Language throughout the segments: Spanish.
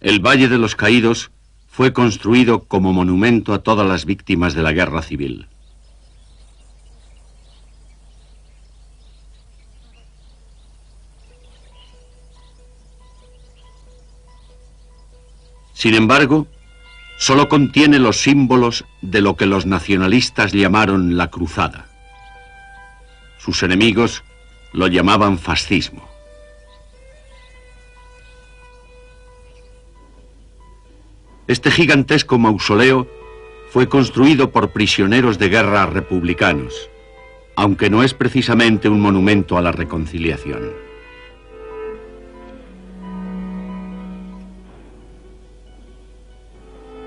El Valle de los Caídos fue construido como monumento a todas las víctimas de la guerra civil. Sin embargo, solo contiene los símbolos de lo que los nacionalistas llamaron la cruzada. Sus enemigos lo llamaban fascismo. Este gigantesco mausoleo fue construido por prisioneros de guerra republicanos, aunque no es precisamente un monumento a la reconciliación.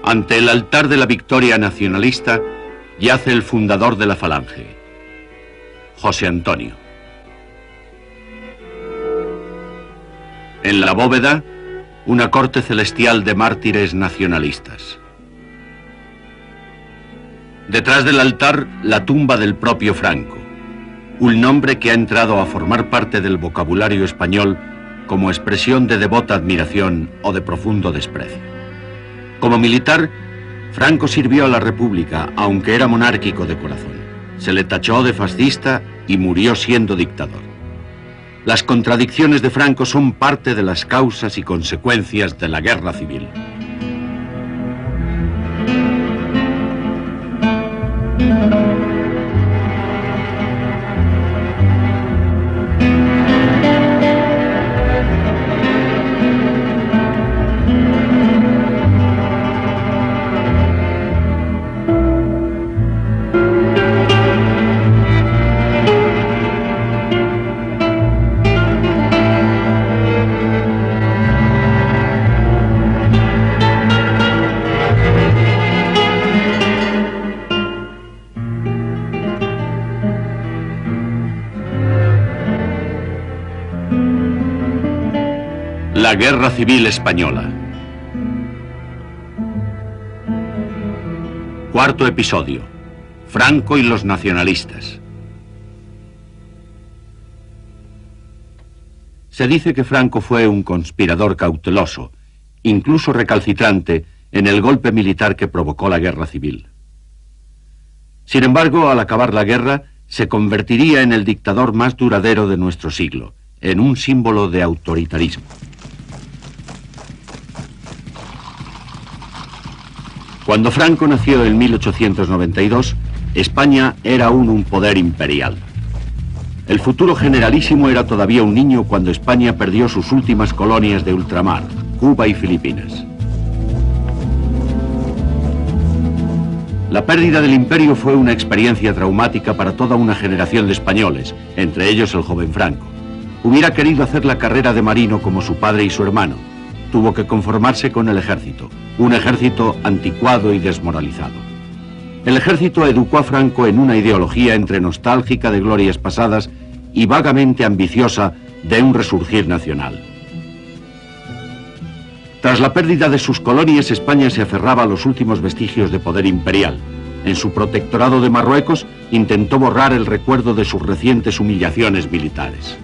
Ante el altar de la victoria nacionalista yace el fundador de la Falange, José Antonio. En la bóveda, una corte celestial de mártires nacionalistas. Detrás del altar, la tumba del propio Franco, un nombre que ha entrado a formar parte del vocabulario español como expresión de devota admiración o de profundo desprecio. Como militar, Franco sirvió a la República, aunque era monárquico de corazón. Se le tachó de fascista y murió siendo dictador. Las contradicciones de Franco son parte de las causas y consecuencias de la guerra civil. La Guerra Civil Española. Cuarto episodio. Franco y los nacionalistas. Se dice que Franco fue un conspirador cauteloso, incluso recalcitrante, en el golpe militar que provocó la guerra civil. Sin embargo, al acabar la guerra, se convertiría en el dictador más duradero de nuestro siglo, en un símbolo de autoritarismo. Cuando Franco nació en 1892, España era aún un poder imperial. El futuro generalísimo era todavía un niño cuando España perdió sus últimas colonias de ultramar, Cuba y Filipinas. La pérdida del imperio fue una experiencia traumática para toda una generación de españoles, entre ellos el joven Franco. Hubiera querido hacer la carrera de marino como su padre y su hermano. Tuvo que conformarse con el ejército, un ejército anticuado y desmoralizado. El ejército educó a Franco en una ideología entre nostálgica de glorias pasadas y vagamente ambiciosa de un resurgir nacional. Tras la pérdida de sus colonias, España se aferraba a los últimos vestigios de poder imperial. En su protectorado de Marruecos intentó borrar el recuerdo de sus recientes humillaciones militares.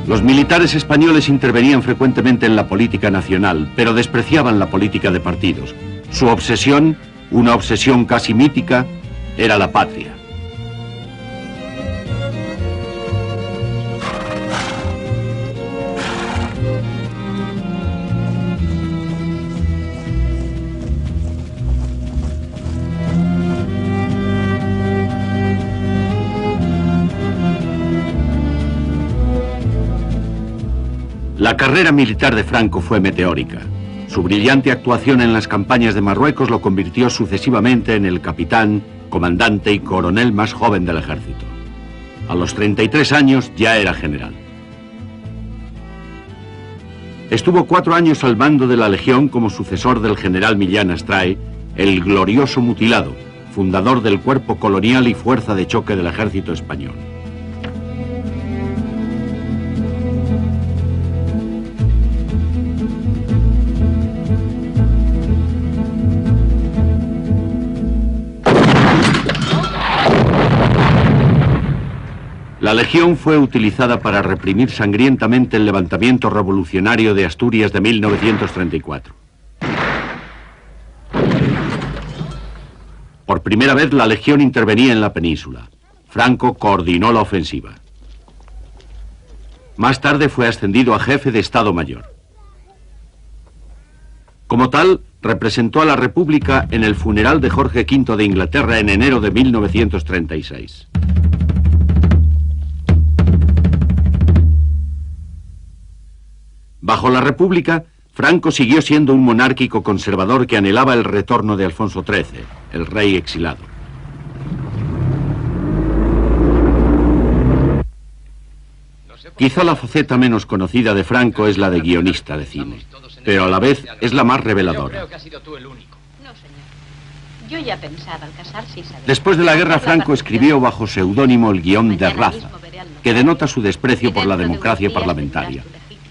Los militares españoles intervenían frecuentemente en la política nacional, pero despreciaban la política de partidos. Su obsesión, una obsesión casi mítica, era la patria. La carrera militar de Franco fue meteórica. Su brillante actuación en las campañas de Marruecos lo convirtió sucesivamente en el capitán, comandante y coronel más joven del ejército. A los 33 años ya era general. Estuvo 4 años al mando de la Legión como sucesor del general Millán Astray, el glorioso mutilado, fundador del cuerpo colonial y fuerza de choque del ejército español. La La Legión fue utilizada para reprimir sangrientamente el levantamiento revolucionario de Asturias de 1934. Por primera vez la Legión intervenía en la península. Franco coordinó la ofensiva. Más tarde fue ascendido a jefe de Estado Mayor. Como tal, representó a la República en el funeral de Jorge V de Inglaterra en enero de 1936. Bajo la República, Franco siguió siendo un monárquico conservador que anhelaba el retorno de Alfonso XIII, el rey exilado. Quizá la faceta menos conocida de Franco es la de guionista de cine, pero a la vez es la más reveladora. Después de la guerra, Franco escribió bajo seudónimo el guión de Raza, que denota su desprecio por la democracia parlamentaria.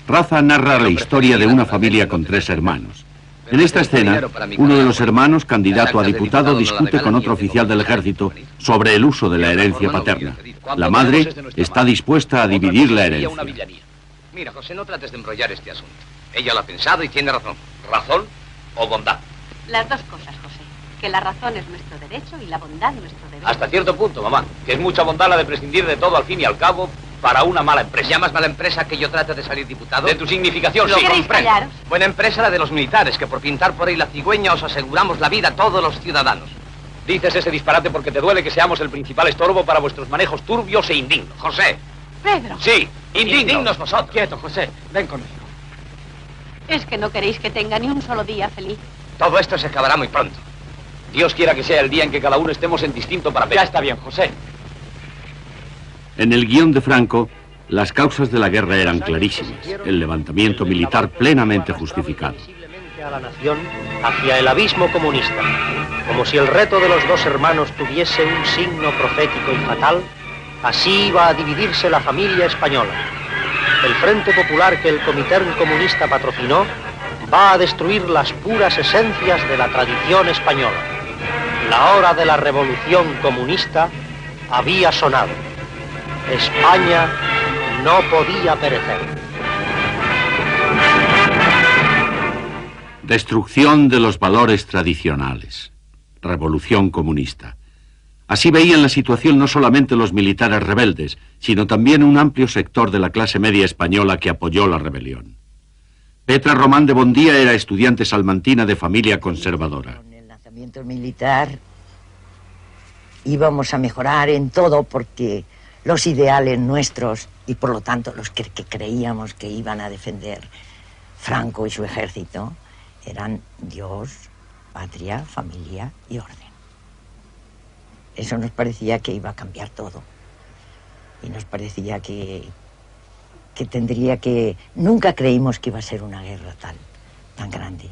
Raza narra la historia de una familia con 3 hermanos. En esta escena, uno de los hermanos, candidato a diputado, discute con otro oficial del ejército sobre el uso de la herencia paterna. La madre está dispuesta a dividir la herencia. Mira, José, no trates de embrollar este asunto. Ella lo ha pensado y tiene razón. ¿Razón o bondad? Las dos cosas, José. Que la razón es nuestro derecho y la bondad nuestro deber. Hasta cierto punto, mamá. Que es mucha bondad la de prescindir de todo al fin y al cabo para una mala empresa. ¿Llamas mala empresa que yo trate de salir diputado? De tu significación, sí, comprendo. Buena empresa la de los militares, que por pintar por ahí la cigüeña os aseguramos la vida a todos los ciudadanos. Dices ese disparate porque te duele que seamos el principal estorbo para vuestros manejos turbios e indignos. José. Pedro. Sí, indignos vosotros. Quieto, José, ven conmigo. Es que no queréis que tenga ni un solo día feliz. Todo esto se acabará muy pronto. Dios quiera que sea el día en que cada uno estemos en distinto papel. Ya está bien, José. En el guión de Franco, las causas de la guerra eran clarísimas. El levantamiento militar plenamente justificado. A la nación hacia el abismo comunista, como si el reto de los 2 hermanos tuviese un signo profético y fatal, así iba a dividirse la familia española. El Frente Popular que el Comité Comunista patrocinó va a destruir las puras esencias de la tradición española. La hora de la revolución comunista había sonado. España no podía perecer. Destrucción de los valores tradicionales. Revolución comunista. Así veían la situación no solamente los militares rebeldes, sino también un amplio sector de la clase media española que apoyó la rebelión. Petra Román de Bondía era estudiante salmantina de familia conservadora. Con el lanzamiento militar íbamos a mejorar en todo porque los ideales nuestros y por lo tanto los que creíamos que iban a defender Franco y su ejército eran Dios, patria, familia y orden. Eso nos parecía que iba a cambiar todo. Y nos parecía que tendría que... Nunca creímos que iba a ser una guerra tan grande.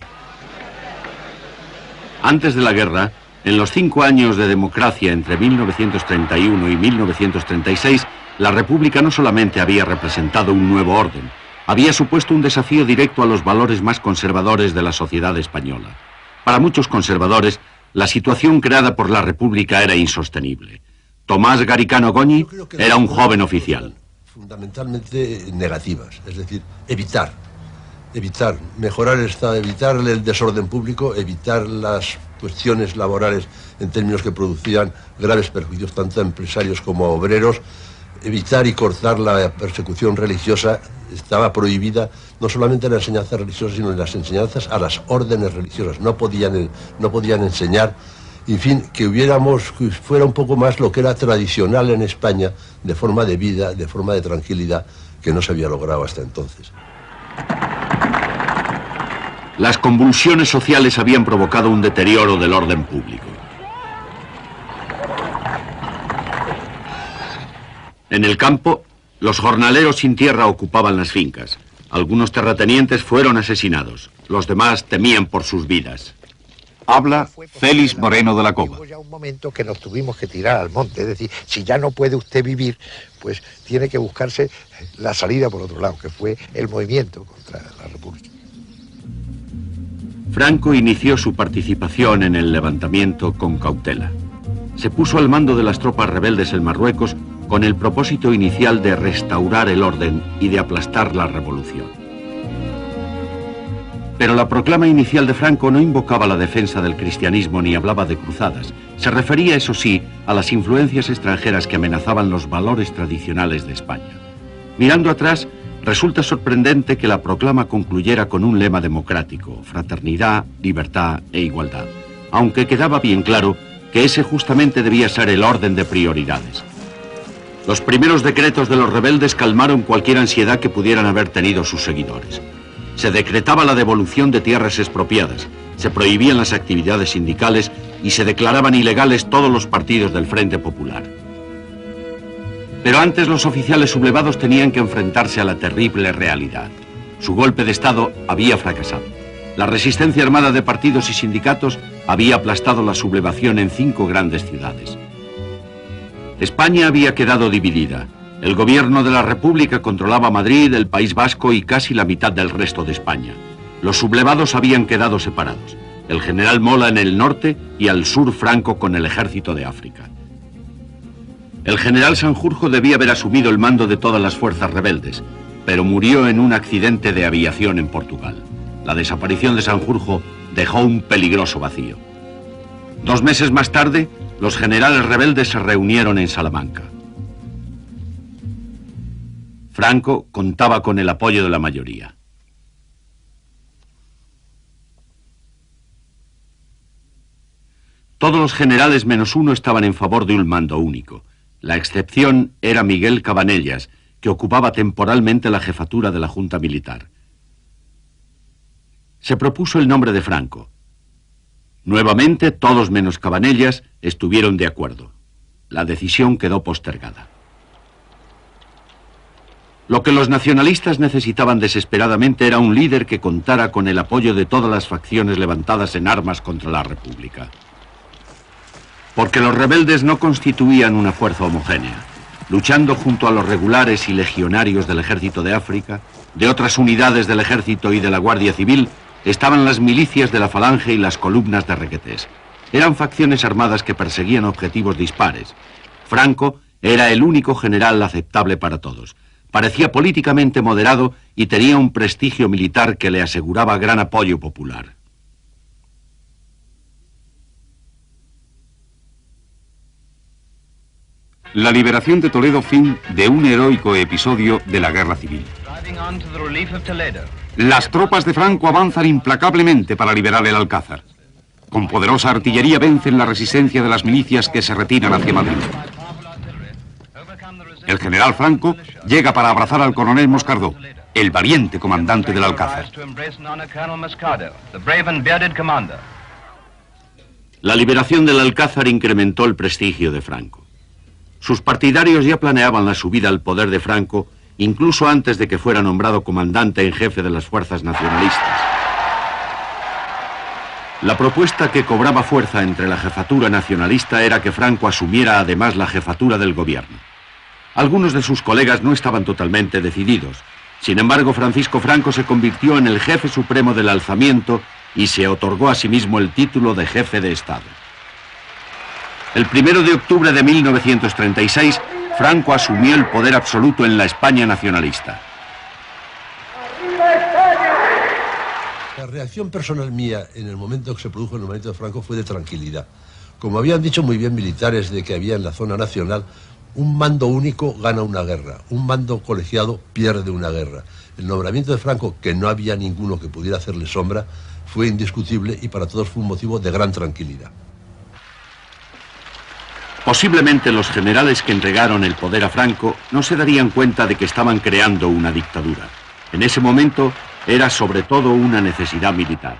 Antes de la guerra, en los 5 años de democracia entre 1931 y 1936, la República no solamente había representado un nuevo orden, había supuesto un desafío directo a los valores más conservadores de la sociedad española. Para muchos conservadores, la situación creada por la República era insostenible. Tomás Garicano Goñi era un joven oficial. Fundamentalmente negativas, es decir, evitar, mejorar el Estado, evitar el desorden público, evitar las cuestiones laborales en términos que producían graves perjuicios tanto a empresarios como a obreros, evitar y cortar la persecución religiosa. Estaba prohibida no solamente la enseñanza religiosa, sino las enseñanzas a las órdenes religiosas. No podían enseñar, en fin, que fuera un poco más lo que era tradicional en España, de forma de vida, de forma de tranquilidad, que no se había logrado hasta entonces. Las convulsiones sociales habían provocado un deterioro del orden público. En el campo, los jornaleros sin tierra ocupaban las fincas. Algunos terratenientes fueron asesinados. Los demás temían por sus vidas. Habla Félix Moreno de la Cova. Ya un momento que nos tuvimos que tirar al monte, es decir, si ya no puede usted vivir, pues tiene que buscarse la salida por otro lado, que fue el movimiento contra la República. Franco inició su participación en el levantamiento con cautela. Se puso al mando de las tropas rebeldes en Marruecos con el propósito inicial de restaurar el orden y de aplastar la revolución. Pero la proclama inicial de Franco no invocaba la defensa del cristianismo ni hablaba de cruzadas. Se refería, eso sí, a las influencias extranjeras que amenazaban los valores tradicionales de España. Mirando atrás, resulta sorprendente que la proclama concluyera con un lema democrático: fraternidad, libertad e igualdad, aunque quedaba bien claro que ese justamente debía ser el orden de prioridades. Los primeros decretos de los rebeldes calmaron cualquier ansiedad que pudieran haber tenido sus seguidores. Se decretaba la devolución de tierras expropiadas, se prohibían las actividades sindicales y se declaraban ilegales todos los partidos del Frente Popular. Pero antes los oficiales sublevados tenían que enfrentarse a la terrible realidad. Su golpe de Estado había fracasado. La resistencia armada de partidos y sindicatos había aplastado la sublevación en 5 grandes ciudades. España había quedado dividida. El gobierno de la República controlaba Madrid, el País Vasco y casi la mitad del resto de España. Los sublevados habían quedado separados. El general Mola en el norte y al sur Franco con el ejército de África. El general Sanjurjo debía haber asumido el mando de todas las fuerzas rebeldes, pero murió en un accidente de aviación en Portugal. La desaparición de Sanjurjo dejó un peligroso vacío. 2 meses más tarde, los generales rebeldes se reunieron en Salamanca. Franco contaba con el apoyo de la mayoría. Todos los generales menos uno estaban en favor de un mando único. La excepción era Miguel Cabanellas, que ocupaba temporalmente la jefatura de la Junta Militar. Se propuso el nombre de Franco. Nuevamente, todos menos Cabanellas estuvieron de acuerdo. La decisión quedó postergada. Lo que los nacionalistas necesitaban desesperadamente era un líder que contara con el apoyo de todas las facciones levantadas en armas contra la República. Porque los rebeldes no constituían una fuerza homogénea. Luchando junto a los regulares y legionarios del Ejército de África, de otras unidades del Ejército y de la Guardia Civil, estaban las milicias de la Falange y las columnas de Requetés. Eran facciones armadas que perseguían objetivos dispares. Franco era el único general aceptable para todos. Parecía políticamente moderado y tenía un prestigio militar que le aseguraba gran apoyo popular. La liberación de Toledo, fin de un heroico episodio de la Guerra Civil. Las tropas de Franco avanzan implacablemente para liberar el Alcázar. Con poderosa artillería vencen la resistencia de las milicias que se retiran hacia Madrid. El general Franco llega para abrazar al coronel Moscardó, el valiente comandante del Alcázar. La liberación del Alcázar incrementó el prestigio de Franco. Sus partidarios ya planeaban la subida al poder de Franco, incluso antes de que fuera nombrado comandante en jefe de las fuerzas nacionalistas. La propuesta que cobraba fuerza entre la jefatura nacionalista era que Franco asumiera además la jefatura del gobierno. Algunos de sus colegas no estaban totalmente decididos. Sin embargo, Francisco Franco se convirtió en el jefe supremo del alzamiento y se otorgó a sí mismo el título de jefe de Estado. El 1 de octubre de 1936, Franco asumió el poder absoluto en la España nacionalista. La reacción personal mía en el momento que se produjo el nombramiento de Franco fue de tranquilidad. Como habían dicho muy bien militares de que había en la zona nacional, un mando único gana una guerra, un mando colegiado pierde una guerra. El nombramiento de Franco, que no había ninguno que pudiera hacerle sombra, fue indiscutible y para todos fue un motivo de gran tranquilidad. Posiblemente los generales que entregaron el poder a Franco no se darían cuenta de que estaban creando una dictadura. En ese momento era sobre todo una necesidad militar.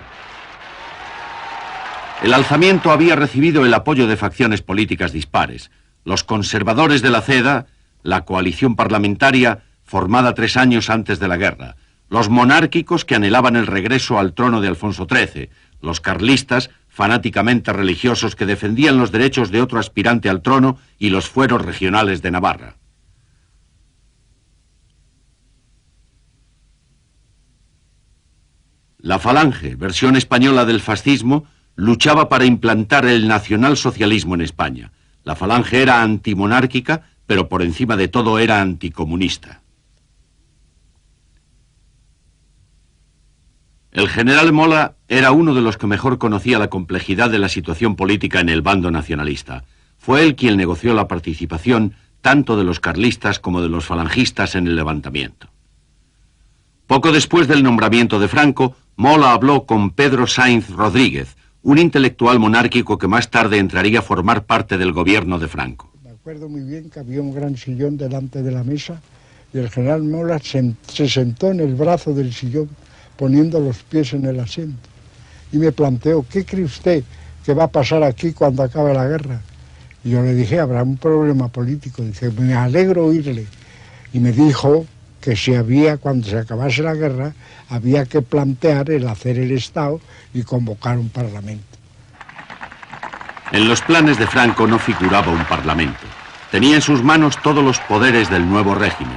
El alzamiento había recibido el apoyo de facciones políticas dispares. Los conservadores de la CEDA, la coalición parlamentaria formada 3 años antes de la guerra, los monárquicos que anhelaban el regreso al trono de Alfonso XIII, los carlistas fanáticamente religiosos que defendían los derechos de otro aspirante al trono y los fueros regionales de Navarra. La Falange, versión española del fascismo, luchaba para implantar el nacionalsocialismo en España. La Falange era antimonárquica, pero por encima de todo era anticomunista. El general Mola era uno de los que mejor conocía la complejidad de la situación política en el bando nacionalista. Fue él quien negoció la participación tanto de los carlistas como de los falangistas en el levantamiento. Poco después del nombramiento de Franco, Mola habló con Pedro Sainz Rodríguez, un intelectual monárquico que más tarde entraría a formar parte del gobierno de Franco. Me acuerdo muy bien que había un gran sillón delante de la mesa y el general Mola se sentó en el brazo del sillón poniendo los pies en el asiento. Y me planteó, ¿qué cree usted que va a pasar aquí cuando acabe la guerra? Y yo le dije, habrá un problema político. Dice, me alegro oírle. Y me dijo que si había, cuando se acabase la guerra, había que plantear el hacer el Estado y convocar un parlamento. En los planes de Franco no figuraba un parlamento. Tenía en sus manos todos los poderes del nuevo régimen.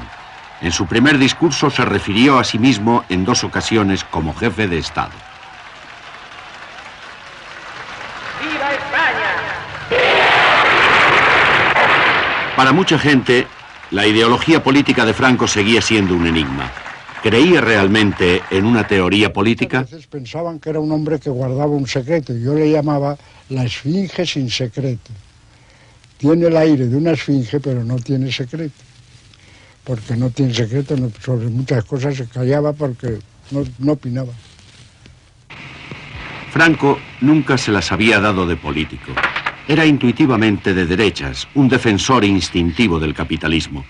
En su primer discurso se refirió a sí mismo en 2 ocasiones como jefe de Estado. ¡Viva España! Para mucha gente, la ideología política de Franco seguía siendo un enigma. ¿Creía realmente en una teoría política? A veces pensaban que era un hombre que guardaba un secreto. Yo le llamaba la esfinge sin secreto. Tiene el aire de una esfinge, pero no tiene secreto. Porque no tiene secreto, sobre muchas cosas se callaba porque no opinaba. Franco nunca se las había dado de político. Era intuitivamente de derechas, un defensor instintivo del capitalismo.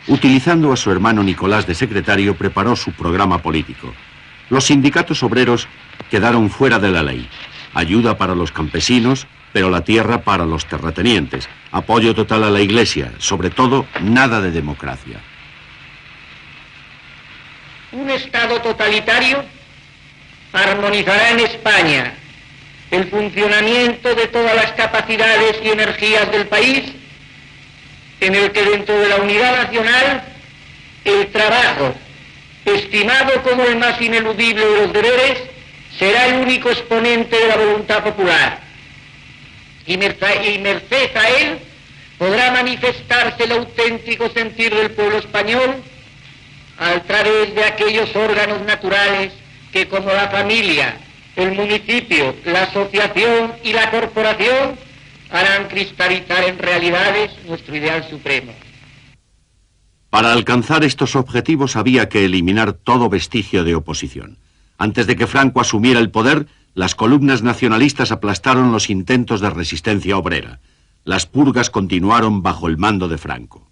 Utilizando a su hermano Nicolás de secretario, preparó su programa político. Los sindicatos obreros quedaron fuera de la ley. Ayuda para los campesinos, pero la tierra para los terratenientes. Apoyo total a la Iglesia, sobre todo, nada de democracia. Un Estado totalitario armonizará en España el funcionamiento de todas las capacidades y energías del país, en el que dentro de la unidad nacional el trabajo, estimado como el más ineludible de los deberes, será el único exponente de la voluntad popular. Y merced a él podrá manifestarse el auténtico sentir del pueblo español a través de aquellos órganos naturales que, como la familia, el municipio, la asociación y la corporación, harán cristalizar en realidades nuestro ideal supremo. Para alcanzar estos objetivos había que eliminar todo vestigio de oposición. Antes de que Franco asumiera el poder, las columnas nacionalistas aplastaron los intentos de resistencia obrera. Las purgas continuaron bajo el mando de Franco.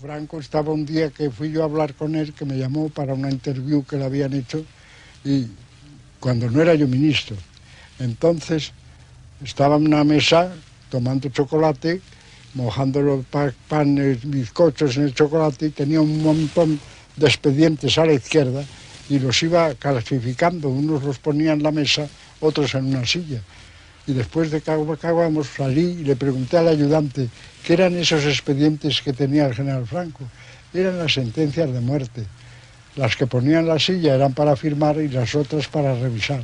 Franco estaba un día que fui yo a hablar con él, que me llamó para una interview que le habían hecho, y cuando no era yo ministro. Entonces estaba en una mesa tomando chocolate, mojando los panes, bizcochos en el chocolate, y tenía un montón de expedientes a la izquierda y los iba clasificando. Unos los ponía en la mesa, otros en una silla. Y después de que acabamos, salí y le pregunté al ayudante qué eran esos expedientes que tenía el general Franco. Eran las sentencias de muerte. Las que ponía en la silla eran para firmar y las otras para revisar.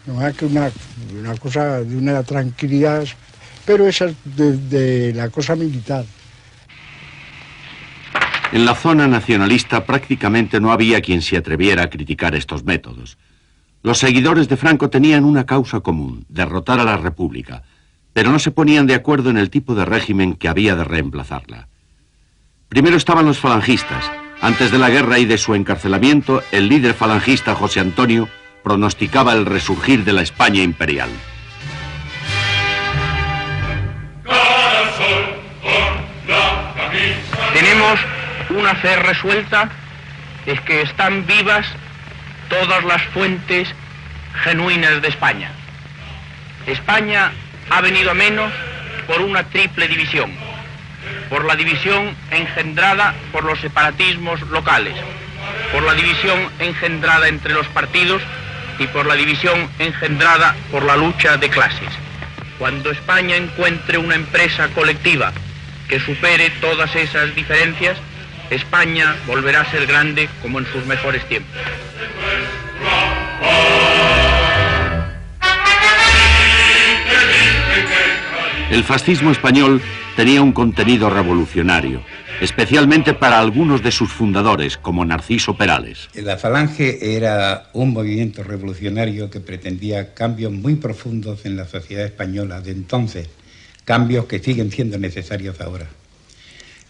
No era que una cosa de una tranquilidad, pero esa es de la cosa militar. En la zona nacionalista prácticamente no había quien se atreviera a criticar estos métodos. Los seguidores de Franco tenían una causa común, derrotar a la República, pero no se ponían de acuerdo en el tipo de régimen que había de reemplazarla. Primero estaban los falangistas. Antes de la guerra y de su encarcelamiento, el líder falangista José Antonio pronosticaba el resurgir de la España imperial. Tenemos una fe resuelta, es que están vivas todas las fuentes genuinas de España. España ha venido a menos por una triple división. Por la división engendrada por los separatismos locales, por la división engendrada entre los partidos y por la división engendrada por la lucha de clases. Cuando España encuentre una empresa colectiva que supere todas esas diferencias, España volverá a ser grande como en sus mejores tiempos. El fascismo español tenía un contenido revolucionario, especialmente para algunos de sus fundadores, como Narciso Perales. La Falange era un movimiento revolucionario que pretendía cambios muy profundos en la sociedad española de entonces, cambios que siguen siendo necesarios ahora.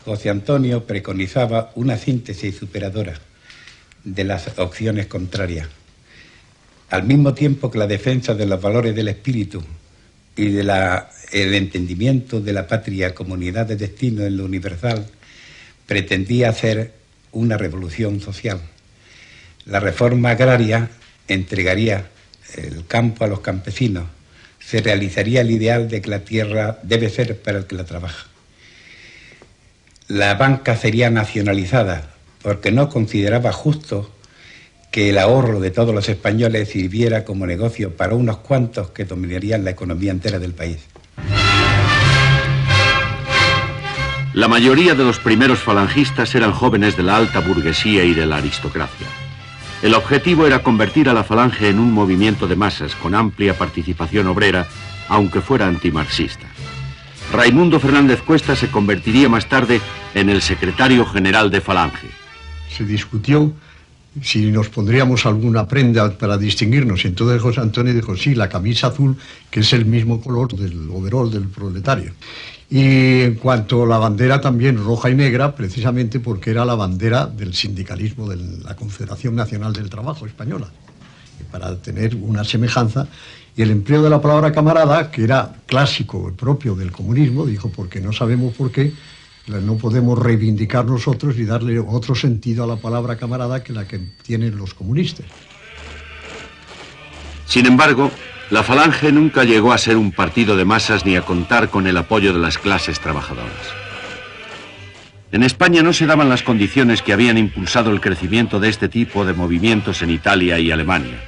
José Antonio preconizaba una síntesis superadora de las opciones contrarias, al mismo tiempo que la defensa de los valores del espíritu y del entendimiento de la patria como unidad de destino en lo universal, pretendía hacer una revolución social. La reforma agraria entregaría el campo a los campesinos, se realizaría el ideal de que la tierra debe ser para el que la trabaja. La banca sería nacionalizada porque no consideraba justo que el ahorro de todos los españoles sirviera como negocio para unos cuantos que dominarían la economía entera del país. La mayoría de los primeros falangistas eran jóvenes de la alta burguesía y de la aristocracia. El objetivo era convertir a la Falange en un movimiento de masas con amplia participación obrera, aunque fuera antimarxista. Raimundo Fernández Cuesta se convertiría más tarde en el secretario general de Falange. Se discutió si nos pondríamos alguna prenda para distinguirnos, y entonces José Antonio dijo, sí, la camisa azul, que es el mismo color del overol del proletario. Y en cuanto a la bandera también roja y negra, precisamente porque era la bandera del sindicalismo de la Confederación Nacional del Trabajo Española, para tener una semejanza. Y el empleo de la palabra camarada, que era clásico, propio del comunismo, dijo, porque no sabemos por qué, no podemos reivindicar nosotros y darle otro sentido a la palabra camarada que la que tienen los comunistas. Sin embargo, la Falange nunca llegó a ser un partido de masas ni a contar con el apoyo de las clases trabajadoras. En España no se daban las condiciones que habían impulsado el crecimiento de este tipo de movimientos en Italia y Alemania.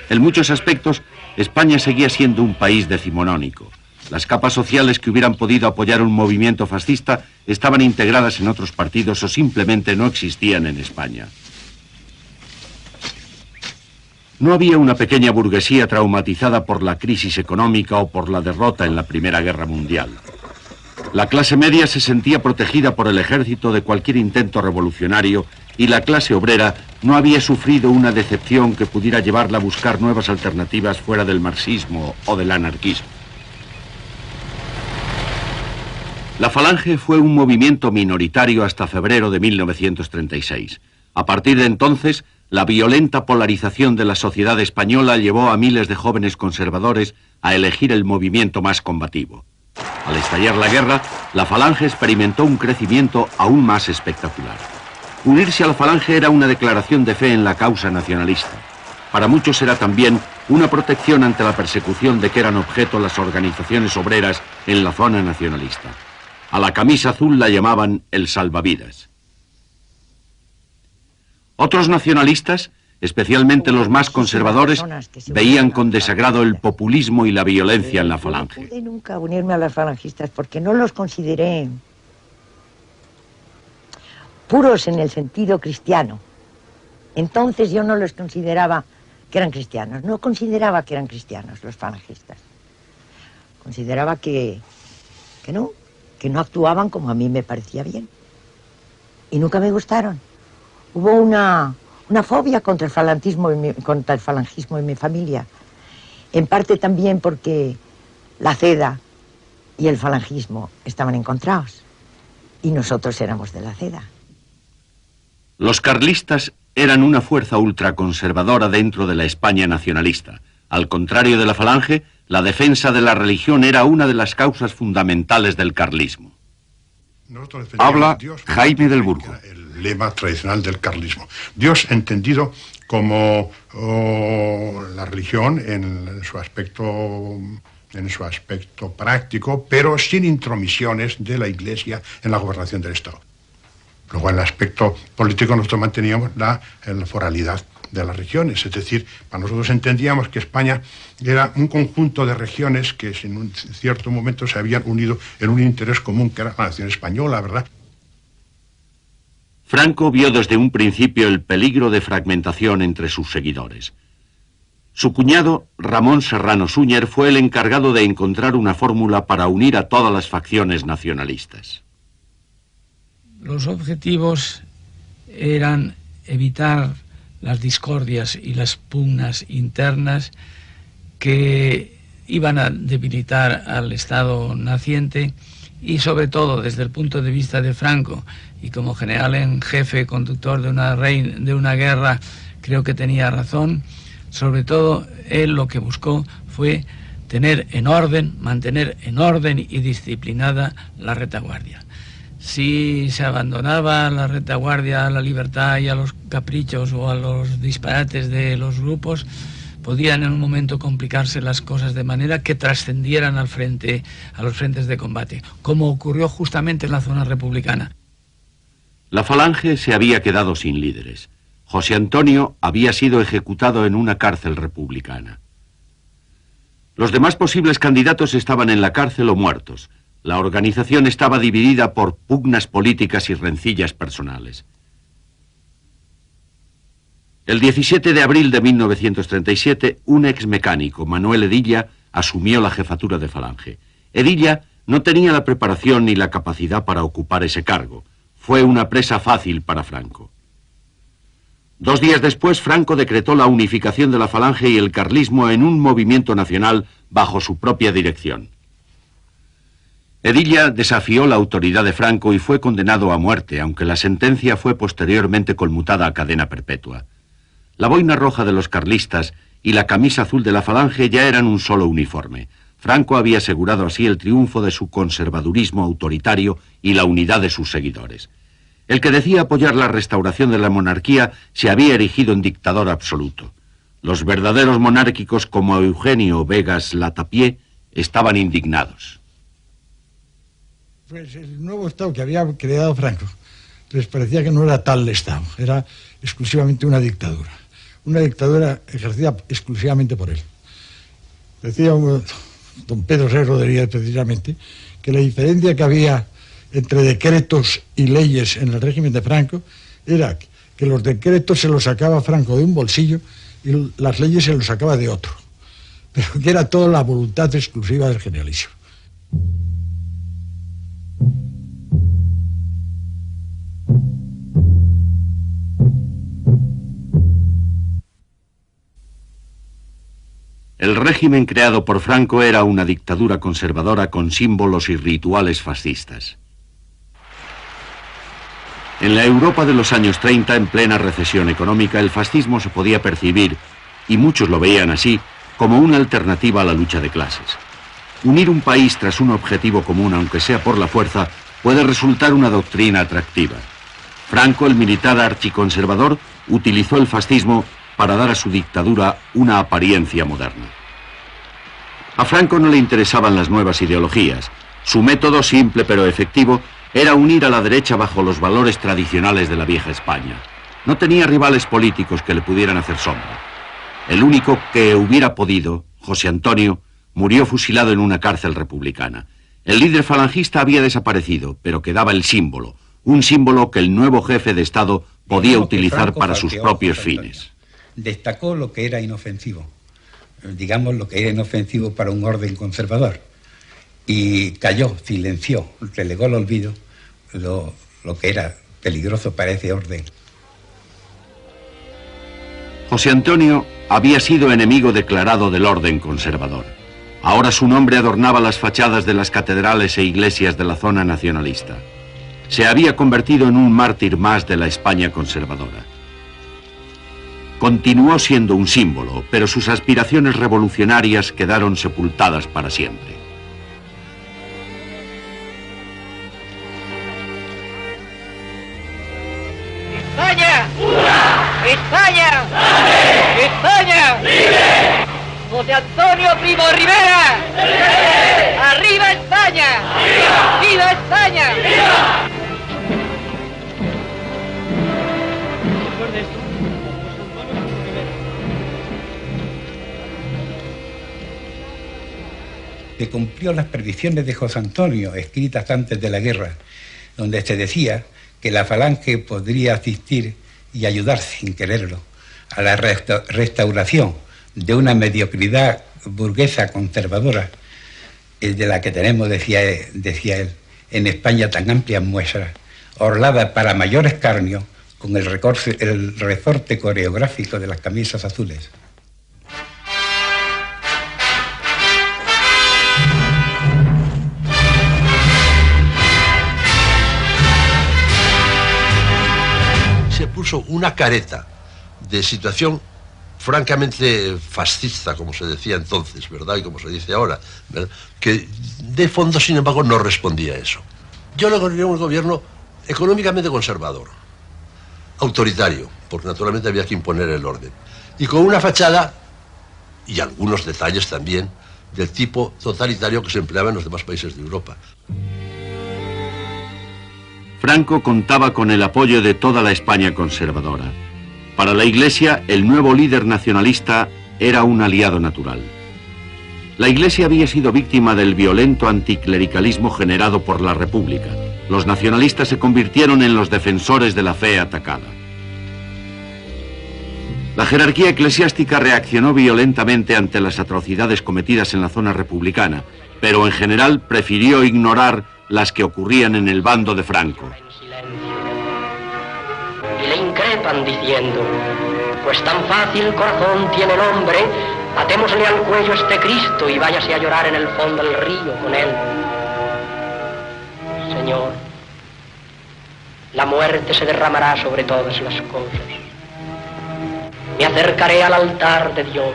En muchos aspectos, España seguía siendo un país decimonónico. Las capas sociales que hubieran podido apoyar un movimiento fascista estaban integradas en otros partidos o simplemente no existían en España. No había una pequeña burguesía traumatizada por la crisis económica o por la derrota en la Primera Guerra Mundial. La clase media se sentía protegida por el ejército de cualquier intento revolucionario y la clase obrera no había sufrido una decepción que pudiera llevarla a buscar nuevas alternativas fuera del marxismo o del anarquismo. La Falange fue un movimiento minoritario hasta febrero de 1936. A partir de entonces, la violenta polarización de la sociedad española llevó a miles de jóvenes conservadores a elegir el movimiento más combativo. Al estallar la guerra, la Falange experimentó un crecimiento aún más espectacular. Unirse a la Falange era una declaración de fe en la causa nacionalista. Para muchos era también una protección ante la persecución de que eran objeto las organizaciones obreras en la zona nacionalista. A la camisa azul la llamaban el salvavidas. Otros nacionalistas, especialmente los más conservadores, veían con desagrado el populismo y la violencia en la Falange. No pude nunca unirme a las falangistas porque no los consideré puros en el sentido cristiano. Entonces yo no los consideraba que eran cristianos, no consideraba que eran cristianos los falangistas. Consideraba que no actuaban como a mí me parecía bien. Y nunca me gustaron. Hubo una fobia contra el falangismo en mi familia. En parte también porque la CEDA y el falangismo estaban encontrados. Y nosotros éramos de la CEDA. Los carlistas eran una fuerza ultraconservadora dentro de la España nacionalista. Al contrario de la Falange, la defensa de la religión era una de las causas fundamentales del carlismo. Habla Jaime del Burgo. El lema tradicional del carlismo. Dios entendido como la religión en su aspecto práctico, pero sin intromisiones de la Iglesia en la gobernación del Estado. Luego, en el aspecto político, nosotros manteníamos la foralidad de las regiones, es decir, para nosotros entendíamos que España era un conjunto de regiones que en un cierto momento se habían unido en un interés común, que era la nación española, ¿verdad? Franco vio desde un principio el peligro de fragmentación entre sus seguidores. Su cuñado, Ramón Serrano Súñer, fue el encargado de encontrar una fórmula para unir a todas las facciones nacionalistas. Los objetivos eran evitar las discordias y las pugnas internas que iban a debilitar al Estado naciente y, sobre todo, desde el punto de vista de Franco, y como general en jefe, conductor de una guerra, creo que tenía razón. Sobre todo, él lo que buscó fue mantener en orden y disciplinada la retaguardia. Si se abandonaba la retaguardia a la libertad y a los caprichos o a los disparates de los grupos, podían en un momento complicarse las cosas de manera que trascendieran a los frentes de combate, como ocurrió justamente en la zona republicana. La Falange se había quedado sin líderes. José Antonio había sido ejecutado en una cárcel republicana. Los demás posibles candidatos estaban en la cárcel o muertos. La organización estaba dividida por pugnas políticas y rencillas personales. El 17 de abril de 1937, un ex mecánico, Manuel Edilla, asumió la jefatura de Falange. Edilla no tenía la preparación ni la capacidad para ocupar ese cargo. Fue una presa fácil para Franco. 2 días después, Franco decretó la unificación de la Falange y el carlismo en un movimiento nacional bajo su propia dirección. Edilla desafió la autoridad de Franco y fue condenado a muerte, aunque la sentencia fue posteriormente conmutada a cadena perpetua. La boina roja de los carlistas y la camisa azul de la Falange ya eran un solo uniforme. Franco había asegurado así el triunfo de su conservadurismo autoritario y la unidad de sus seguidores. El que decía apoyar la restauración de la monarquía se había erigido en dictador absoluto. Los verdaderos monárquicos como Eugenio Vegas Latapié estaban indignados. Pues el nuevo Estado que había creado Franco les parecía que no era tal Estado, era exclusivamente una dictadura ejercida exclusivamente por él. Decía don Pedro C. Rodríguez precisamente que la diferencia que había entre decretos y leyes en el régimen de Franco era que los decretos se los sacaba Franco de un bolsillo y las leyes se los sacaba de otro, pero que era toda la voluntad exclusiva del Generalísimo. El régimen creado por Franco era una dictadura conservadora con símbolos y rituales fascistas. En la Europa de los años 30, en plena recesión económica, el fascismo se podía percibir, y muchos lo veían así, como una alternativa a la lucha de clases. Unir un país tras un objetivo común, aunque sea por la fuerza, puede resultar una doctrina atractiva. Franco, el militar archiconservador, utilizó el fascismo para dar a su dictadura una apariencia moderna. A Franco no le interesaban las nuevas ideologías. Su método, simple pero efectivo, era unir a la derecha bajo los valores tradicionales de la vieja España. No tenía rivales políticos que le pudieran hacer sombra. El único que hubiera podido, José Antonio, murió fusilado en una cárcel republicana. El líder falangista había desaparecido, pero quedaba el símbolo, un símbolo que el nuevo jefe de Estado podía utilizar para sus propios fines. Destacó lo que era inofensivo, digamos lo que era inofensivo para un orden conservador, y calló, silenció, relegó al olvido lo que era peligroso para ese orden. José Antonio había sido enemigo declarado del orden conservador. Ahora su nombre adornaba las fachadas de las catedrales e iglesias de la zona nacionalista. Se había convertido en un mártir más de la España conservadora. Continuó siendo un símbolo, pero sus aspiraciones revolucionarias quedaron sepultadas para siempre. ¡España! ¡España! ¡Vive! ¡España! ¡Vive! ¡José Antonio Primo Rivera! ¡Vive! ¡Arriba España! ¡Viva! ¡Viva España! ¡Viva! Que cumplió las predicciones de José Antonio, escritas antes de la guerra, donde se decía que la Falange podría asistir y ayudar sin quererlo a la restauración de una mediocridad burguesa conservadora, de la que tenemos, decía él, en España tan amplias muestras, orlada para mayor escarnio con el resorte coreográfico de las camisas azules. Se puso una careta de situación francamente fascista, como se decía entonces, ¿verdad? Y como se dice ahora, ¿verdad? Que de fondo, sin embargo, no respondía a eso. Yo lo considero un gobierno económicamente conservador, autoritario, porque naturalmente había que imponer el orden, y con una fachada, y algunos detalles también, del tipo totalitario que se empleaba en los demás países de Europa. Franco contaba con el apoyo de toda la España conservadora. Para la Iglesia, el nuevo líder nacionalista era un aliado natural. La Iglesia había sido víctima del violento anticlericalismo generado por la República. Los nacionalistas se convirtieron en los defensores de la fe atacada. La jerarquía eclesiástica reaccionó violentamente ante las atrocidades cometidas en la zona republicana, pero en general prefirió ignorar las que ocurrían en el bando de Franco. Y le increpan diciendo: pues tan fácil corazón tiene el hombre, atémosle al cuello este Cristo y váyase a llorar en el fondo del río con él. Señor, la muerte se derramará sobre todas las cosas. Me acercaré al altar de Dios,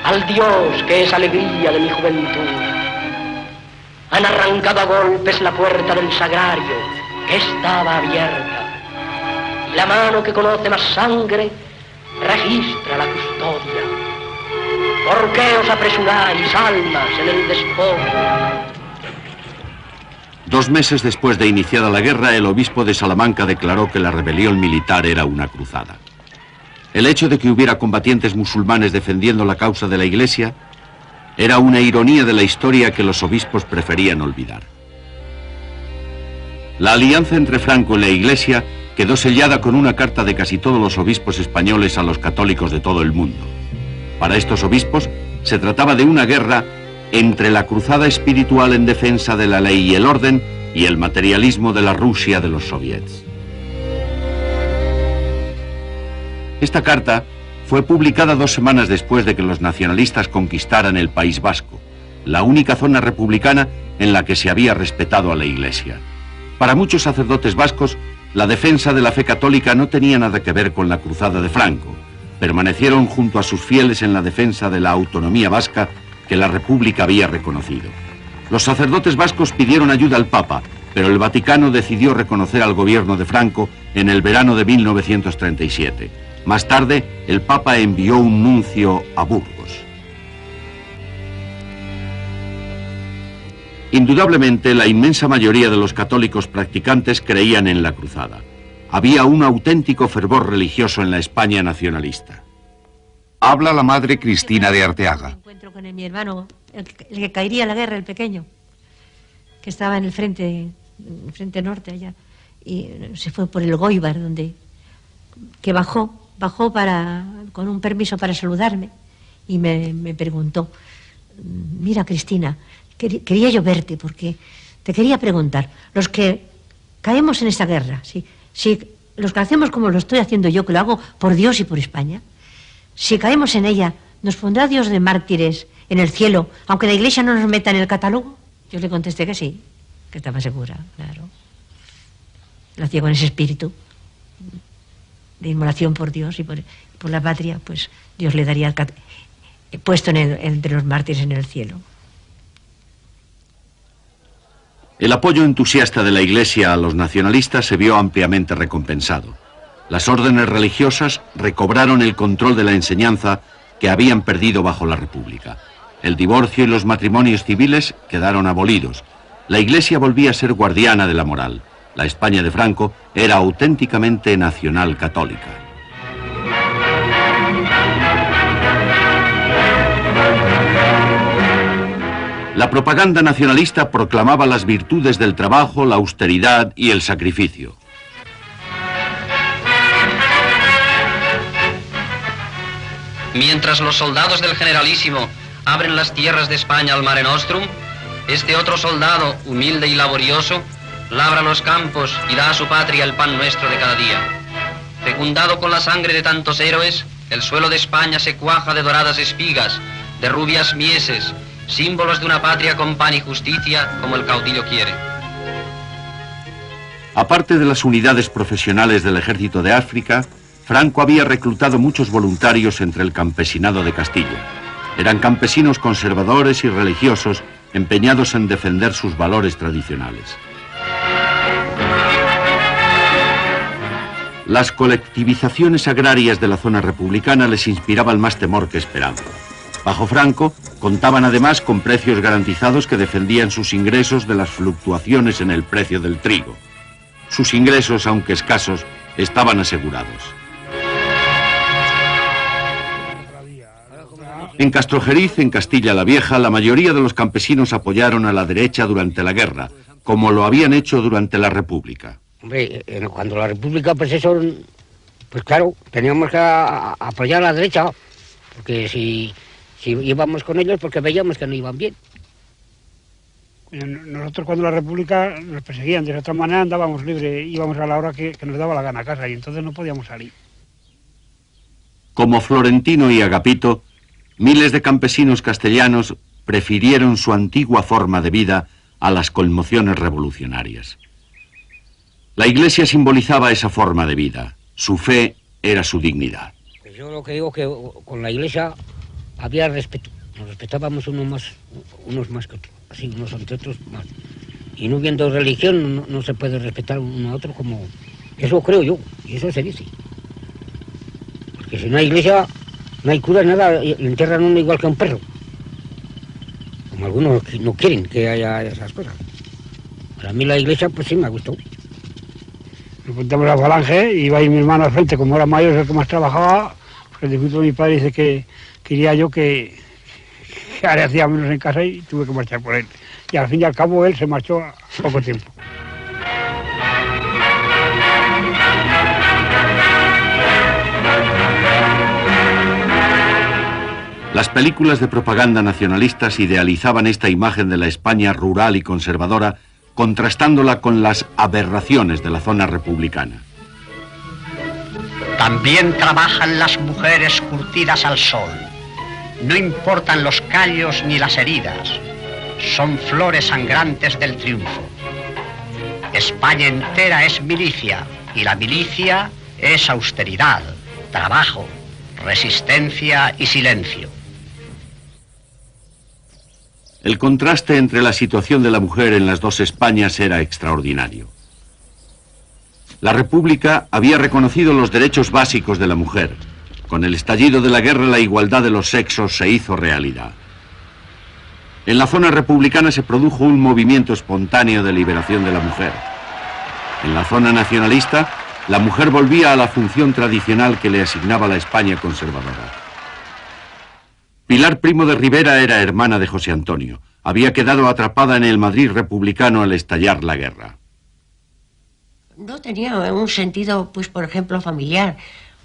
al Dios que es alegría de mi juventud. Han arrancado a golpes la puerta del sagrario, que estaba abierta. La mano que conoce más sangre registra la custodia. ¿Por qué os apresuráis, almas, en el despojo? 2 meses después de iniciada la guerra, el obispo de Salamanca declaró que la rebelión militar era una cruzada. El hecho de que hubiera combatientes musulmanes defendiendo la causa de la Iglesia era una ironía de la historia que los obispos preferían olvidar. La alianza entre Franco y la Iglesia quedó sellada con una carta de casi todos los obispos españoles a los católicos de todo el mundo. Para estos obispos se trataba de una guerra entre la cruzada espiritual en defensa de la ley y el orden y el materialismo de la Rusia de los soviets. Esta carta fue publicada 2 semanas después de que los nacionalistas conquistaran el País Vasco, la única zona republicana en la que se había respetado a la Iglesia. Para muchos sacerdotes vascos, la defensa de la fe católica no tenía nada que ver con la cruzada de Franco. Permanecieron junto a sus fieles en la defensa de la autonomía vasca que la República había reconocido. Los sacerdotes vascos pidieron ayuda al Papa, pero el Vaticano decidió reconocer al gobierno de Franco en el verano de 1937. Más tarde, el Papa envió un nuncio a Burgos. Indudablemente, la inmensa mayoría de los católicos practicantes creían en la cruzada. Había un auténtico fervor religioso en la España nacionalista. Habla la madre Cristina de Arteaga. Encuentro con mi hermano, el que caería en la guerra, el pequeño, que estaba en el frente norte allá, y se fue por el Goibar, que bajó con un permiso para saludarme, y me preguntó: mira, Cristina, quería yo verte porque te quería preguntar, los que caemos en esta guerra, si los que hacemos como lo estoy haciendo yo, que lo hago por Dios y por España, si caemos en ella, ¿nos pondrá Dios de mártires en el cielo, aunque la Iglesia no nos meta en el catálogo? Yo le contesté que sí, que estaba segura, claro. Lo hacía con ese espíritu de inmolación por Dios y por la patria, pues Dios le daría puesto entre los mártires en el cielo. El apoyo entusiasta de la Iglesia a los nacionalistas se vio ampliamente recompensado. Las órdenes religiosas recobraron el control de la enseñanza que habían perdido bajo la República. El divorcio y los matrimonios civiles quedaron abolidos. La Iglesia volvía a ser guardiana de la moral. La España de Franco era auténticamente nacional católica. La propaganda nacionalista proclamaba las virtudes del trabajo, la austeridad y el sacrificio. Mientras los soldados del Generalísimo abren las tierras de España al Mare Nostrum, este otro soldado, humilde y laborioso, labra los campos y da a su patria el pan nuestro de cada día. Fecundado con la sangre de tantos héroes, el suelo de España se cuaja de doradas espigas, de rubias mieses, símbolos de una patria con pan y justicia como el caudillo quiere. Aparte de las unidades profesionales del Ejército de África, Franco había reclutado muchos voluntarios entre el campesinado de Castilla. Eran campesinos conservadores y religiosos empeñados en defender sus valores tradicionales. Las colectivizaciones agrarias de la zona republicana les inspiraban más temor que esperanza. Bajo Franco, contaban además con precios garantizados que defendían sus ingresos de las fluctuaciones en el precio del trigo. Sus ingresos, aunque escasos, estaban asegurados. En Castrojeriz, en Castilla la Vieja, la mayoría de los campesinos apoyaron a la derecha durante la guerra, como lo habían hecho durante la República. Hombre, cuando la República, pues eso, pues claro, teníamos que apoyar a la derecha, porque si íbamos con ellos, porque veíamos que no iban bien. Nosotros cuando la República nos perseguían, de otra manera andábamos libres, íbamos a la hora que nos daba la gana a casa y entonces no podíamos salir. Como Florentino y Agapito, miles de campesinos castellanos prefirieron su antigua forma de vida a las conmociones revolucionarias. La Iglesia simbolizaba esa forma de vida. Su fe era su dignidad. Yo lo que digo que con la Iglesia había respeto. Nos respetábamos unos más que otros. Así, unos ante otros más. Y no viendo religión, no se puede respetar uno a otro como... Eso creo yo, y eso se dice. Porque si no hay Iglesia, no hay cura, nada, le entierran uno igual que a un perro. Como algunos no quieren que haya esas cosas. Para mí la Iglesia, pues sí, me ha gustado. Nos juntamos a la Falange y iba ahí mi hermano al frente, como era mayor, es el que más trabajaba, porque el difunto de mi padre dice que quería yo que ahora hacía menos en casa y tuve que marchar por él. Y al fin y al cabo él se marchó a poco tiempo. Las películas de propaganda nacionalistas idealizaban esta imagen de la España rural y conservadora, contrastándola con las aberraciones de la zona republicana. También trabajan las mujeres curtidas al sol. No importan los callos ni las heridas. Son flores sangrantes del triunfo. España entera es milicia y la milicia es austeridad, trabajo, resistencia y silencio. El contraste entre la situación de la mujer en las dos Españas era extraordinario. La República había reconocido los derechos básicos de la mujer. Con el estallido de la guerra, la igualdad de los sexos se hizo realidad. En la zona republicana se produjo un movimiento espontáneo de liberación de la mujer. En la zona nacionalista, la mujer volvía a la función tradicional que le asignaba la España conservadora. Pilar Primo de Rivera era hermana de José Antonio. Había quedado atrapada en el Madrid republicano al estallar la guerra. No tenía un sentido, pues, por ejemplo, familiar.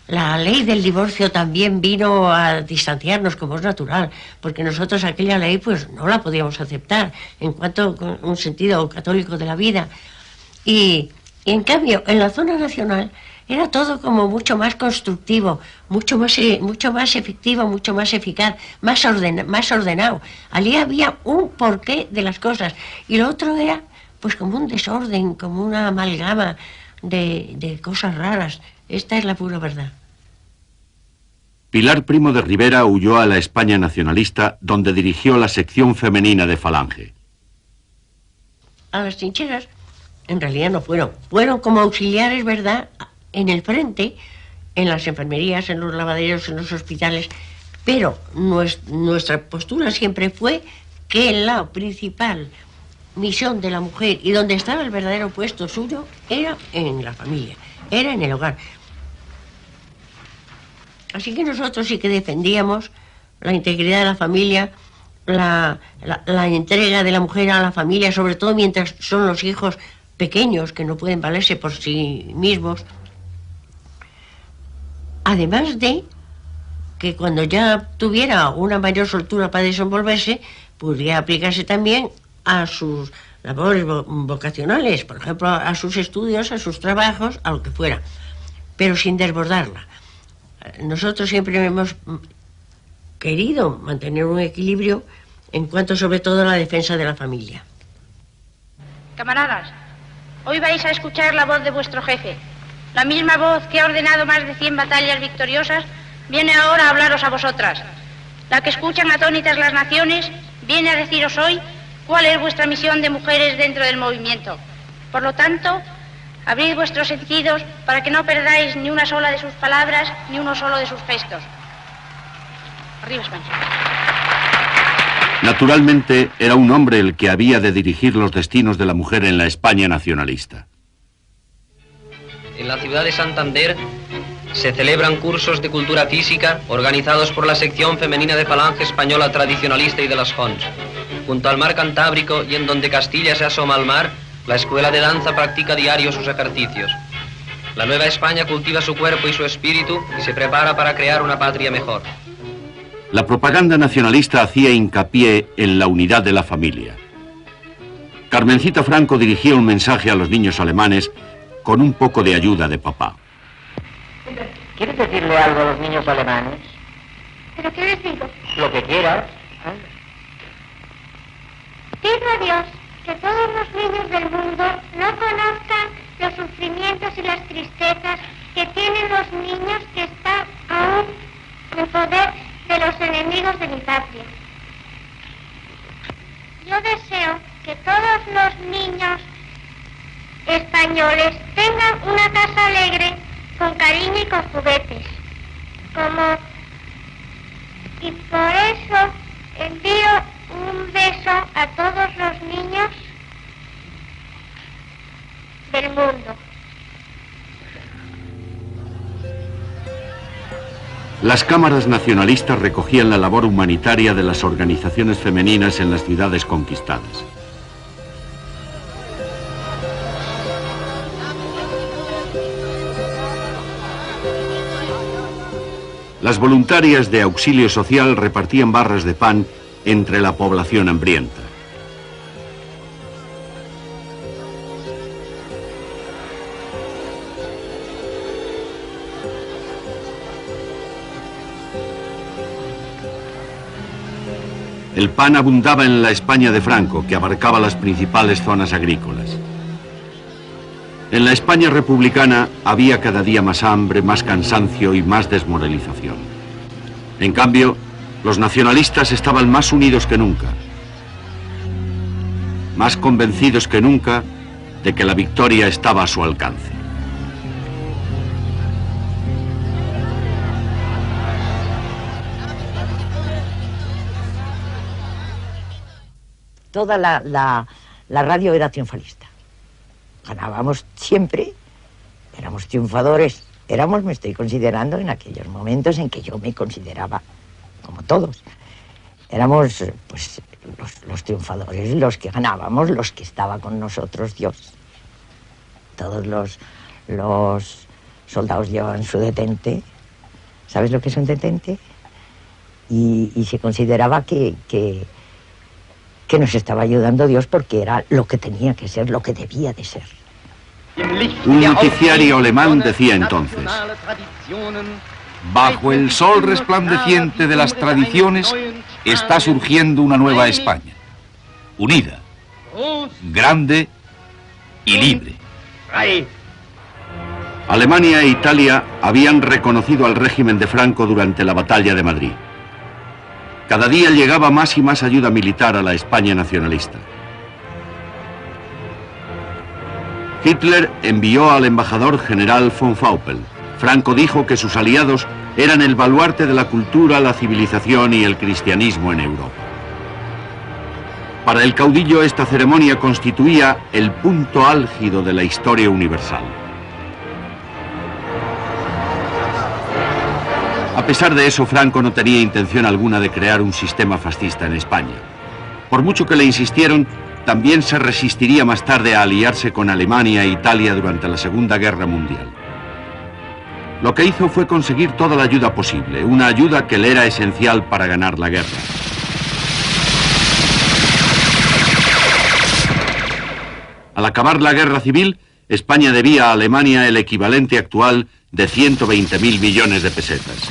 La ley del divorcio también vino a distanciarnos, como es natural, porque nosotros aquella ley, pues, no la podíamos aceptar en cuanto a un sentido católico de la vida. Y en cambio, en la zona nacional era todo como mucho más constructivo, mucho más efectivo, mucho más eficaz, más ordenado. Allí había un porqué de las cosas y lo otro era pues como un desorden, como una amalgama de cosas raras. Esta es la pura verdad. Pilar Primo de Rivera huyó a la España nacionalista, donde dirigió la sección femenina de Falange. A las trincheras en realidad no fueron. Fueron como auxiliares, ¿verdad?, en el frente, en las enfermerías, en los lavaderos, en los hospitales, pero nuestra postura siempre fue que la principal misión de la mujer y donde estaba el verdadero puesto suyo era en la familia, era en el hogar. Así que nosotros sí que defendíamos la integridad de la familia, la entrega de la mujer a la familia, sobre todo mientras son los hijos pequeños que no pueden valerse por sí mismos. Además de que cuando ya tuviera una mayor soltura para desenvolverse, podría aplicarse también a sus labores vocacionales, por ejemplo, a sus estudios, a sus trabajos, a lo que fuera, pero sin desbordarla. Nosotros siempre hemos querido mantener un equilibrio en cuanto sobre todo a la defensa de la familia. Camaradas, hoy vais a escuchar la voz de vuestro jefe. La misma voz que ha ordenado más de 100 batallas victoriosas viene ahora a hablaros a vosotras. La que escuchan atónitas las naciones viene a deciros hoy cuál es vuestra misión de mujeres dentro del movimiento. Por lo tanto, abrid vuestros sentidos para que no perdáis ni una sola de sus palabras ni uno solo de sus gestos. Arriba España. Naturalmente, era un hombre el que había de dirigir los destinos de la mujer en la España nacionalista. En la ciudad de Santander se celebran cursos de cultura física organizados por la sección femenina de Falange Española Tradicionalista y de las Jons. Junto al mar Cantábrico y en donde Castilla se asoma al mar, la escuela de danza practica diario sus ejercicios. La Nueva España cultiva su cuerpo y su espíritu y se prepara para crear una patria mejor. La propaganda nacionalista hacía hincapié en la unidad de la familia. Carmencita Franco dirigía un mensaje a los niños alemanes con un poco de ayuda de papá. ¿Quieres decirle algo a los niños alemanes? ¿Pero qué les digo? Lo que quieras. Pido a Dios que todos los niños del mundo no conozcan los sufrimientos y las tristezas que tienen los niños que están aún en poder de los enemigos de mi patria. Yo deseo que todos los niños españoles tengan una casa alegre, con cariño y con juguetes. Y por eso envío un beso a todos los niños del mundo. Las cámaras nacionalistas recogían la labor humanitaria de las organizaciones femeninas en las ciudades conquistadas. Las voluntarias de auxilio social repartían barras de pan entre la población hambrienta. El pan abundaba en la España de Franco, que abarcaba las principales zonas agrícolas. En la España republicana había cada día más hambre, más cansancio y más desmoralización. En cambio, los nacionalistas estaban más unidos que nunca, más convencidos que nunca de que la victoria estaba a su alcance. Toda la radio era triunfalista. Ganábamos siempre, éramos triunfadores. Éramos, me estoy considerando, en aquellos momentos en que yo me consideraba como todos. Éramos, pues, los triunfadores, los que ganábamos, los que estaba con nosotros Dios. Todos los soldados llevaban su detente. ¿Sabes lo que es un detente? Y se consideraba que nos estaba ayudando Dios porque era lo que tenía que ser, lo que debía de ser. Un noticiario alemán decía entonces: bajo el sol resplandeciente de las tradiciones está surgiendo una nueva España, unida, grande y libre. Alemania e Italia habían reconocido al régimen de Franco durante la batalla de Madrid. Cada día llegaba más y más ayuda militar a la España nacionalista. Hitler envió al embajador general von Faupel. Franco dijo que sus aliados eran el baluarte de la cultura, la civilización y el cristianismo en Europa. Para el caudillo esta ceremonia constituía el punto álgido de la historia universal. A pesar de eso, Franco no tenía intención alguna de crear un sistema fascista en España. Por mucho que le insistieron, también se resistiría más tarde a aliarse con Alemania e Italia durante la Segunda Guerra Mundial. Lo que hizo fue conseguir toda la ayuda posible, una ayuda que le era esencial para ganar la guerra. Al acabar la guerra civil, España debía a Alemania el equivalente actual de 120.000 millones de pesetas.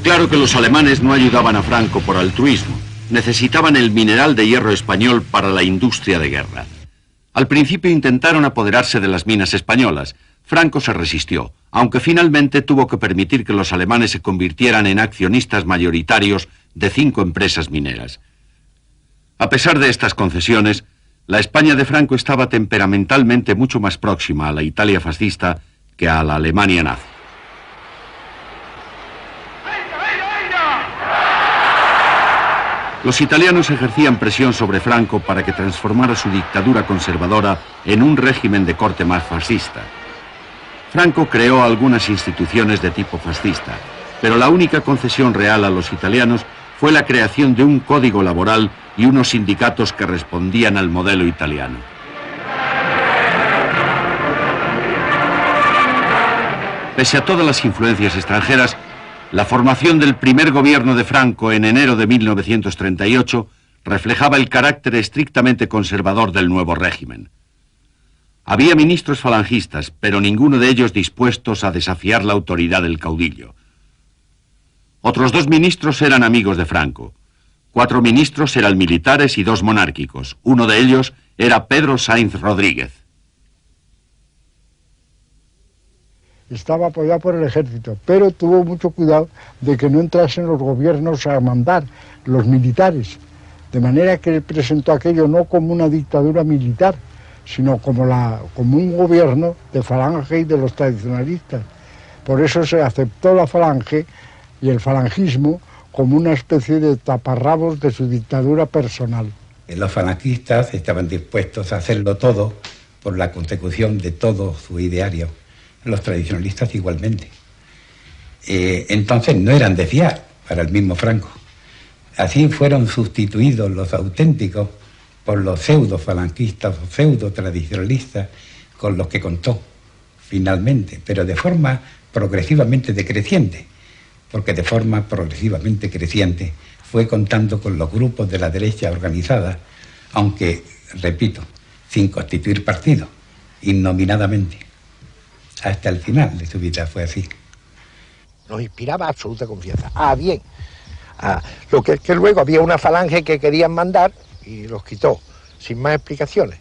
Claro que los alemanes no ayudaban a Franco por altruismo. Necesitaban el mineral de hierro español para la industria de guerra. Al principio intentaron apoderarse de las minas españolas. Franco se resistió, aunque finalmente tuvo que permitir que los alemanes se convirtieran en accionistas mayoritarios de 5 empresas mineras. A pesar de estas concesiones, la España de Franco estaba temperamentalmente mucho más próxima a la Italia fascista que a la Alemania nazi. Los italianos ejercían presión sobre Franco para que transformara su dictadura conservadora en un régimen de corte más fascista. Franco creó algunas instituciones de tipo fascista, pero la única concesión real a los italianos fue la creación de un código laboral y unos sindicatos que respondían al modelo italiano. Pese a todas las influencias extranjeras, la formación del primer gobierno de Franco en enero de 1938 reflejaba el carácter estrictamente conservador del nuevo régimen. Había ministros falangistas, pero ninguno de ellos dispuestos a desafiar la autoridad del caudillo. Otros 2 ministros eran amigos de Franco. 4 ministros eran militares y 2 monárquicos. Uno de ellos era Pedro Sainz Rodríguez. Estaba apoyado por el ejército, pero tuvo mucho cuidado de que no entrasen los gobiernos a mandar, los militares, de manera que él presentó aquello no como una dictadura militar, sino como un gobierno de falange y de los tradicionalistas. Por eso se aceptó la falange y el falangismo como una especie de taparrabos de su dictadura personal. Los falangistas estaban dispuestos a hacerlo todo por la consecución de todo su ideario. Los tradicionalistas igualmente. Entonces no eran de fiar para el mismo Franco. Así fueron sustituidos los auténticos por los pseudo-falangistas o pseudo-tradicionalistas con los que contó finalmente, pero de forma progresivamente decreciente, porque de forma progresivamente creciente fue contando con los grupos de la derecha organizada, aunque, repito, sin constituir partido, innominadamente. Hasta el final de su vida fue así. Nos inspiraba absoluta confianza. Bien. Lo que luego había una falange que querían mandar y los quitó, sin más explicaciones.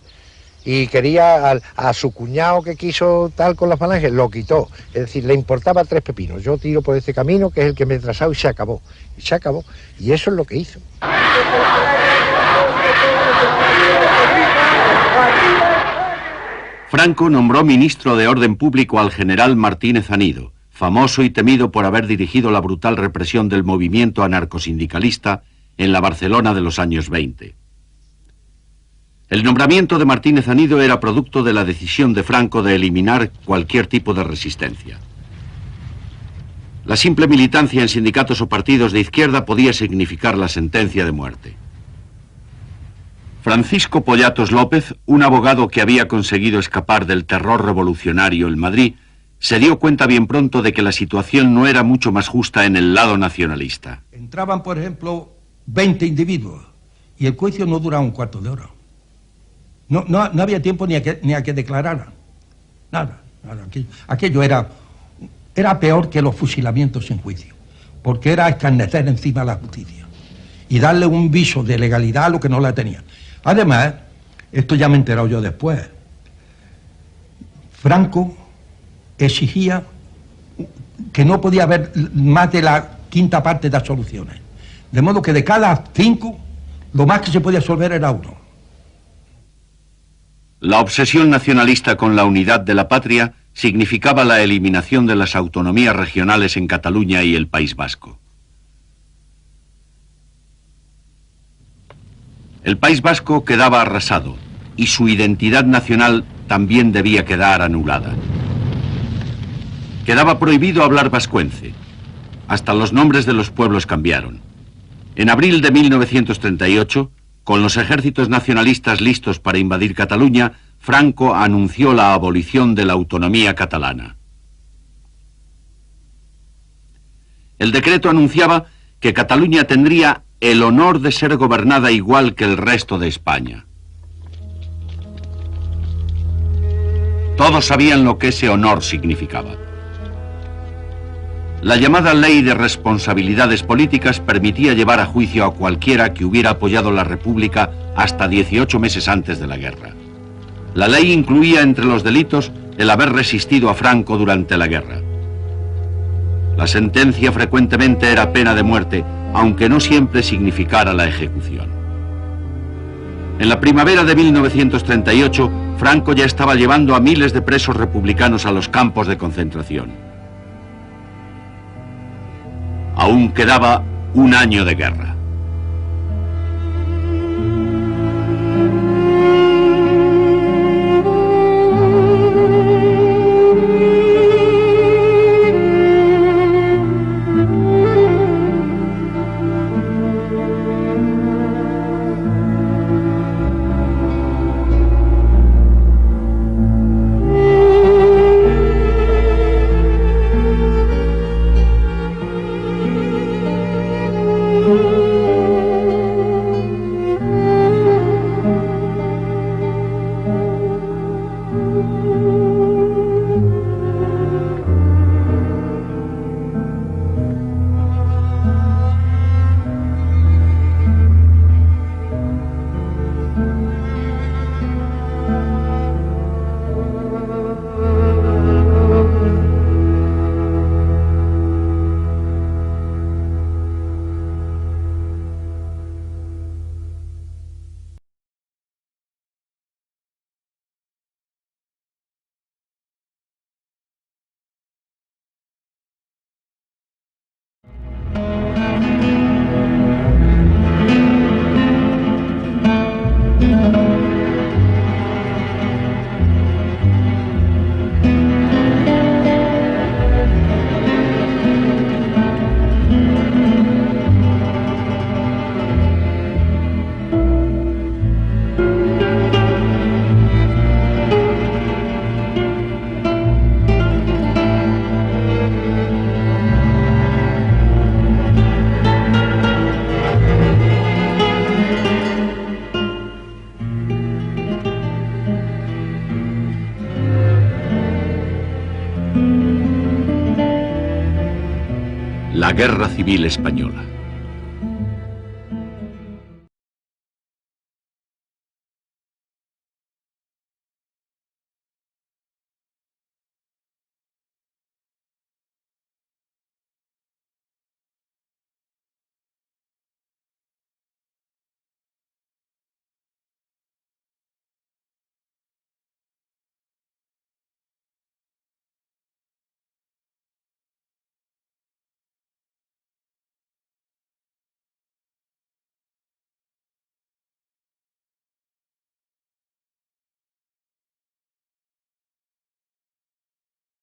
Y quería a su cuñado que quiso tal con la falange, lo quitó. Es decir, le importaba 3 pepinos. Yo tiro por este camino, que es el que me he trazado, y se acabó. Y se acabó. Y eso es lo que hizo. Franco nombró ministro de Orden Público al general Martínez Anido, famoso y temido por haber dirigido la brutal represión del movimiento anarcosindicalista en la Barcelona de los años 20. El nombramiento de Martínez Anido era producto de la decisión de Franco de eliminar cualquier tipo de resistencia. La simple militancia en sindicatos o partidos de izquierda podía significar la sentencia de muerte. Francisco Pollatos López, un abogado que había conseguido escapar del terror revolucionario en Madrid, se dio cuenta bien pronto de que la situación no era mucho más justa en el lado nacionalista. Entraban, por ejemplo, 20 individuos y el juicio no duraba un cuarto de hora. No había tiempo ni a que declararan. Nada. Aquello era peor que los fusilamientos sin juicio, porque era escarnecer encima de la justicia y darle un viso de legalidad a lo que no la tenía. Además, esto ya me he enterado yo después, Franco exigía que no podía haber más de la quinta parte de absoluciones. De modo que de cada 5, lo más que se podía absolver era 1. La obsesión nacionalista con la unidad de la patria significaba la eliminación de las autonomías regionales en Cataluña y el País Vasco. El País Vasco quedaba arrasado y su identidad nacional también debía quedar anulada. Quedaba prohibido hablar vascuence. Hasta los nombres de los pueblos cambiaron. En abril de 1938, con los ejércitos nacionalistas listos para invadir Cataluña, Franco anunció la abolición de la autonomía catalana. El decreto anunciaba que Cataluña tendría el honor de ser gobernada igual que el resto de España. Todos sabían lo que ese honor significaba. La llamada Ley de Responsabilidades Políticas permitía llevar a juicio a cualquiera que hubiera apoyado la República hasta 18 meses antes de la guerra. La ley incluía entre los delitos el haber resistido a Franco durante la guerra. La sentencia frecuentemente era pena de muerte, aunque no siempre significara la ejecución. En la primavera de 1938, Franco ya estaba llevando a miles de presos republicanos a los campos de concentración. Aún quedaba un año de guerra. La Guerra Civil Española.